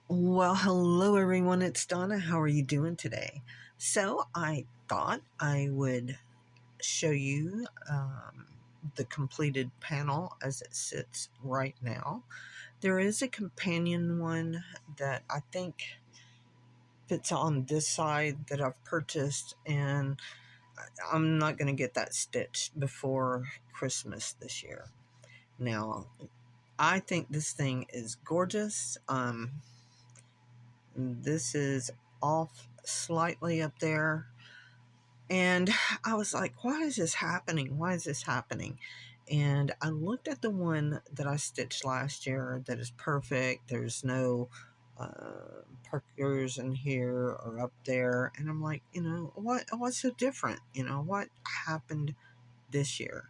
Well, hello everyone, it's Donna. How are you doing today? So, I thought I would show you the completed panel as it sits right now. There is a companion one that I think fits on this side that I've purchased, and I'm not going to get that stitched before Christmas this year. Now, I think this thing is gorgeous. This is off slightly up there. And I was like, why is this happening? Why is this happening? And I looked at the one that I stitched last year that is perfect. There's no perkers in here or up there. And I'm like, what's so different? What happened this year?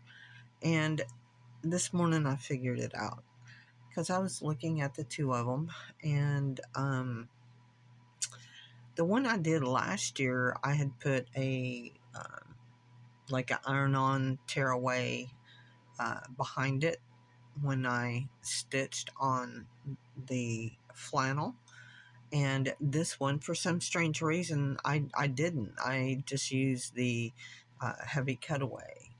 And this morning I figured it out because I was looking at the two of them, and the one I did last year, I had put a like an iron-on tearaway behind it when I stitched on the flannel. And this one, for some strange reason, I didn't. I just used the heavy cutaway.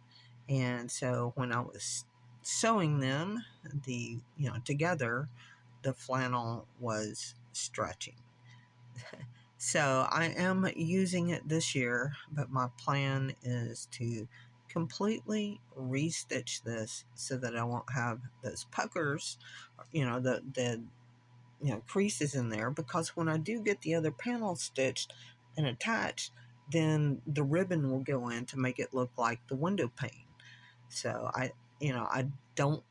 And so when I was sewing them, together, the flannel was stretching. So I am using it this year, but my plan is to completely restitch this so that I won't have those puckers, the creases in there, because when I do get the other panel stitched and attached, then the ribbon will go in to make it look like the window pane. So I don't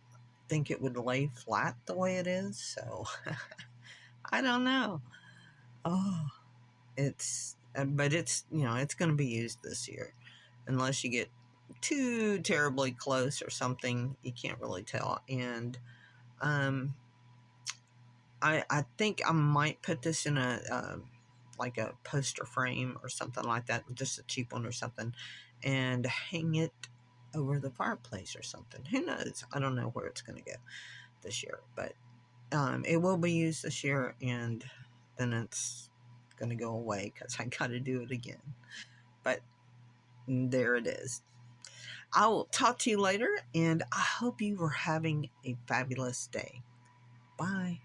think it would lay flat the way it is. So I don't know. Oh, but it's going to be used this year, unless you get too terribly close or something. You can't really tell. And I think I might put this in a like a poster frame or something like that, just a cheap one or something, and hang it over the fireplace or something. Who knows? I don't know where it's going to go this year, but it will be used this year, and then it's going to go away because I got to do it again. But there it is. I will talk to you later, and I hope you were having a fabulous day. Bye.